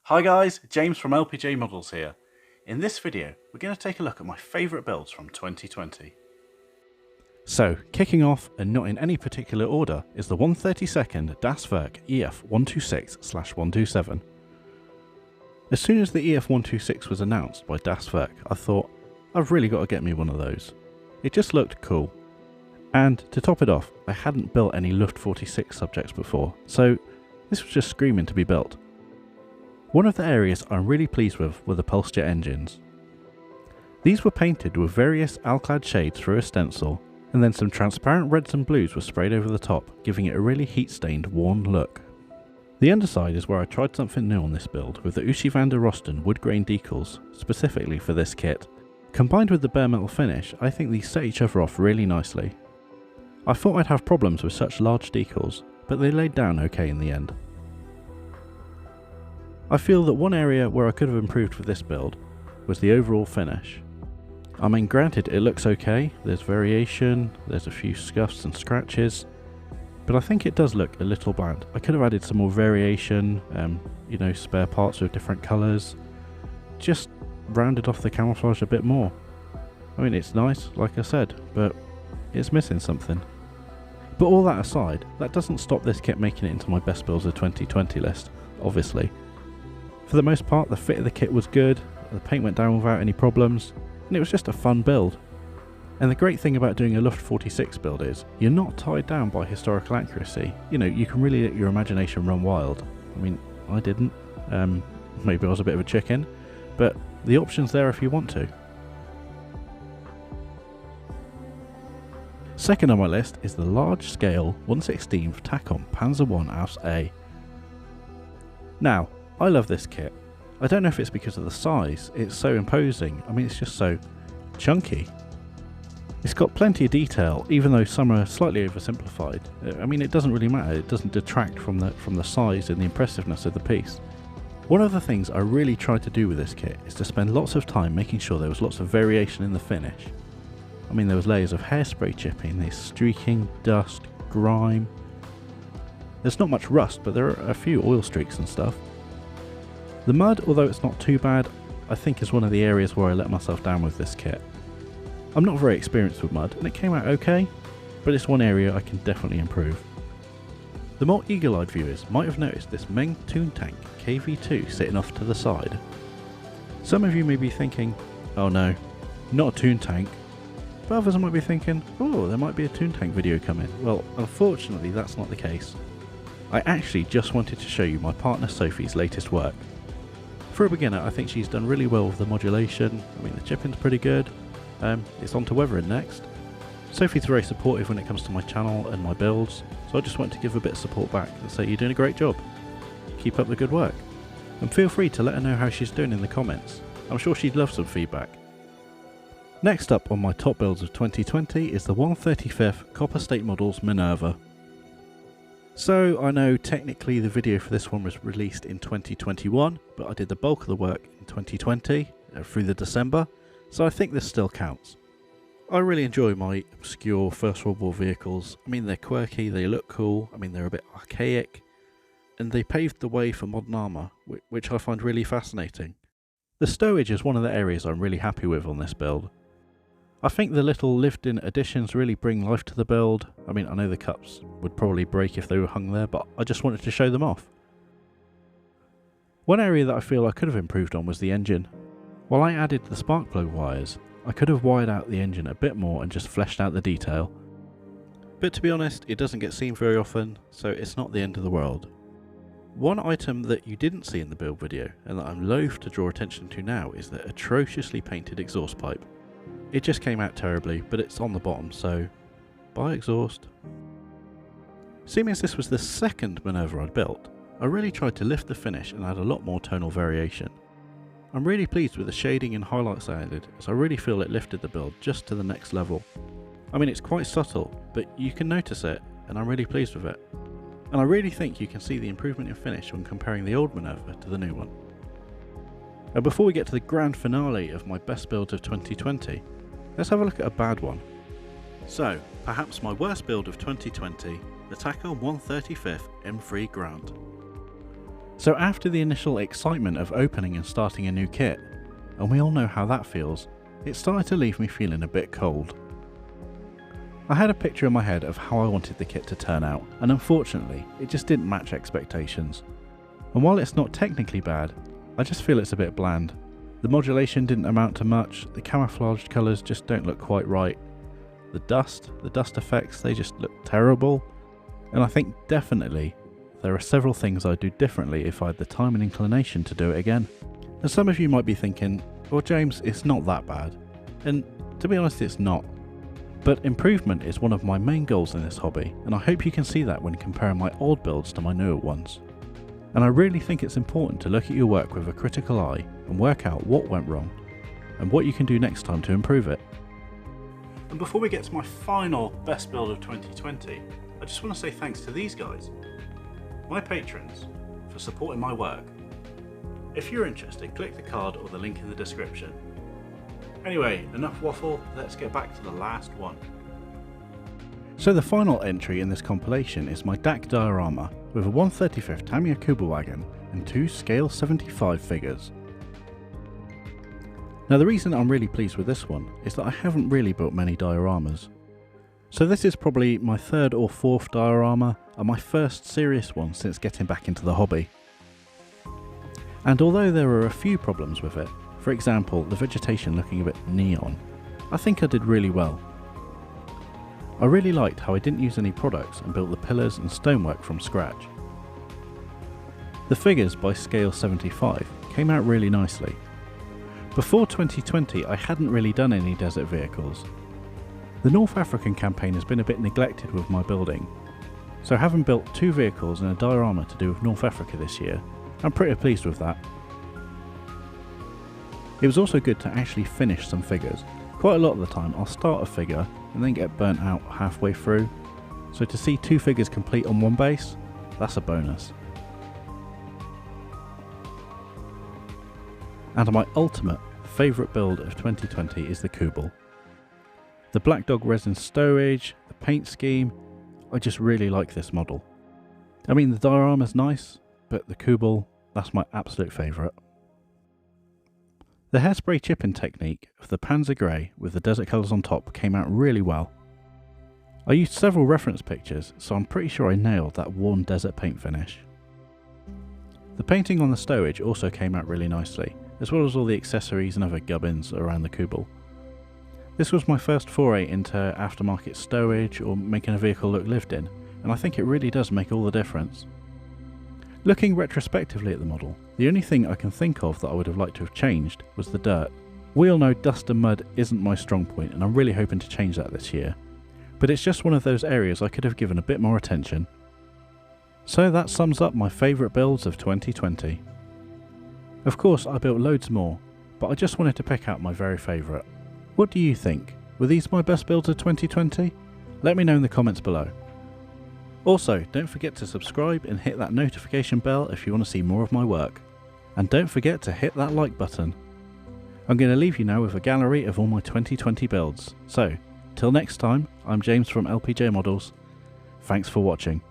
Hi guys, James from LPJ Models here. In this video, we're going to take a look at my favourite builds from 2020. So, kicking off, and not in any particular order, is the 132nd Das Werk EF126/127. As soon as the EF126 was announced by Das Werk, I thought, I've really got to get me one of those. It just looked cool. And to top it off, I hadn't built any Luft 46 subjects before, so this was just screaming to be built. One of the areas I'm really pleased with were the pulse jet engines. These were painted with various alclad shades through a stencil, and then some transparent reds and blues were sprayed over the top, giving it a really heat-stained, worn look. The underside is where I tried something new on this build with the Ushi van der Rosten wood grain decals, specifically for this kit. Combined with the bare metal finish, I think these set each other off really nicely. I thought I'd have problems with such large decals, but they laid down okay in the end. I feel that one area where I could have improved with this build was the overall finish. I mean, granted, it looks okay, there's variation, there's a few scuffs and scratches, but I think it does look a little bland. I could have added some more variation, spare parts with different colours, just rounded off the camouflage a bit more. I mean, it's nice, like I said, but it's missing something. But all that aside, that doesn't stop this kit making it into my best builds of 2020 list, obviously. For the most part, the fit of the kit was good, the paint went down without any problems, and it was just a fun build. And the great thing about doing a Luft 46 build is, you're not tied down by historical accuracy. You know, you can really let your imagination run wild. I mean, I didn't. Maybe I was a bit of a chicken, but the option's there if you want to. Second on my list is the large-scale 1/16 Takom Panzer I Aus A. Now, I love this kit. I don't know if it's because of the size, it's so imposing. I mean, it's just so chunky. It's got plenty of detail, even though some are slightly oversimplified. I mean, it doesn't really matter, it doesn't detract from the size and the impressiveness of the piece. One of the things I really tried to do with this kit is to spend lots of time making sure there was lots of variation in the finish. I mean, there was layers of hairspray chipping, there's streaking, dust, grime. There's not much rust, but there are a few oil streaks and stuff. The mud, although it's not too bad, I think is one of the areas where I let myself down with this kit. I'm not very experienced with mud, and it came out okay, but it's one area I can definitely improve. The more eagle-eyed viewers might have noticed this Meng Toon Tank KV2 sitting off to the side. Some of you may be thinking, oh no, not a Toon Tank, but others might be thinking, oh, there might be a Toon Tank video coming. Well, unfortunately that's not the case. I actually just wanted to show you my partner Sophie's latest work. For a beginner, I think she's done really well with the modulation. I mean, the chipping's pretty good. It's on to weathering next. Sophie's very supportive when it comes to my channel and my builds, so I just want to give a bit of support back and say you're doing a great job. Keep up the good work. And feel free to let her know how she's doing in the comments. I'm sure she'd love some feedback. Next up on my top builds of 2020 is the 135th Copper State Models Minerva. So I know technically the video for this one was released in 2021, but I did the bulk of the work in 2020 through the December, so I think this still counts. I really enjoy my obscure First World War vehicles. I mean, they're quirky, they look cool, I mean they're a bit archaic, and they paved the way for modern armour, which I find really fascinating. The stowage is one of the areas I'm really happy with on this build. I think the little lived-in additions really bring life to the build. I mean, I know the cups would probably break if they were hung there, but I just wanted to show them off. One area that I feel I could have improved on was the engine. While I added the spark plug wires, I could have wired out the engine a bit more and just fleshed out the detail. But to be honest, it doesn't get seen very often, so it's not the end of the world. One item that you didn't see in the build video, and that I'm loath to draw attention to now, is the atrociously painted exhaust pipe. It just came out terribly, but it's on the bottom, so buy exhaust. Seeing as this was the second Minerva I'd built, I really tried to lift the finish and add a lot more tonal variation. I'm really pleased with the shading and highlights I added, as I really feel it lifted the build just to the next level. I mean, it's quite subtle, but you can notice it, and I'm really pleased with it. And I really think you can see the improvement in finish when comparing the old Minerva to the new one. And before we get to the grand finale of my best builds of 2020, let's have a look at a bad one. So, perhaps my worst build of 2020, the Takom 135th M3 Grant. So after the initial excitement of opening and starting a new kit, and we all know how that feels, it started to leave me feeling a bit cold. I had a picture in my head of how I wanted the kit to turn out, and unfortunately it just didn't match expectations. And while it's not technically bad, I just feel it's a bit bland. The modulation didn't amount to much, the camouflaged colours just don't look quite right. The dust effects, they just look terrible. And I think definitely there are several things I'd do differently if I had the time and inclination to do it again. And some of you might be thinking, well James, it's not that bad. And to be honest, it's not. But improvement is one of my main goals in this hobby, and I hope you can see that when comparing my old builds to my newer ones. And I really think it's important to look at your work with a critical eye and work out what went wrong and what you can do next time to improve it. And before we get to my final best build of 2020, I just want to say thanks to these guys, my patrons, for supporting my work. If you're interested, click the card or the link in the description. Anyway, enough waffle, let's get back to the last one. So the final entry in this compilation is my DAC diorama with a 1/35 Tamiya Kübelwagen and 2 scale 75 figures. Now the reason I'm really pleased with this one is that I haven't really built many dioramas. So this is probably my 3rd or 4th diorama and my first serious one since getting back into the hobby. And although there are a few problems with it, for example the vegetation looking a bit neon, I think I did really well. I really liked how I didn't use any products and built the pillars and stonework from scratch. The figures by scale 75 came out really nicely. Before 2020 I hadn't really done any desert vehicles. The North African campaign has been a bit neglected with my building, so having built 2 vehicles and a diorama to do with North Africa this year, I'm pretty pleased with that. It was also good to actually finish some figures. Quite a lot of the time I'll start a figure and then get burnt out halfway through, so to see 2 figures complete on one base, that's a bonus. And my ultimate favourite build of 2020 is the Kübel. The Black Dog resin stowage, the paint scheme, I just really like this model. I mean the diorama's nice, but the Kübel, that's my absolute favourite. The hairspray chipping technique of the Panzer Grey with the desert colours on top came out really well. I used several reference pictures, so I'm pretty sure I nailed that worn desert paint finish. The painting on the stowage also came out really nicely, as well as all the accessories and other gubbins around the Kübel. This was my first foray into aftermarket stowage or making a vehicle look lived in, and I think it really does make all the difference. Looking retrospectively at the model, the only thing I can think of that I would have liked to have changed was the dirt. We all know dust and mud isn't my strong point, and I'm really hoping to change that this year. But it's just one of those areas I could have given a bit more attention. So that sums up my favourite builds of 2020. Of course I built loads more, but I just wanted to pick out my very favourite. What do you think? Were these my best builds of 2020? Let me know in the comments below. Also, don't forget to subscribe and hit that notification bell if you want to see more of my work. And don't forget to hit that like button. I'm going to leave you now with a gallery of all my 2020 builds. So, till next time, I'm James from LPJ Models. Thanks for watching.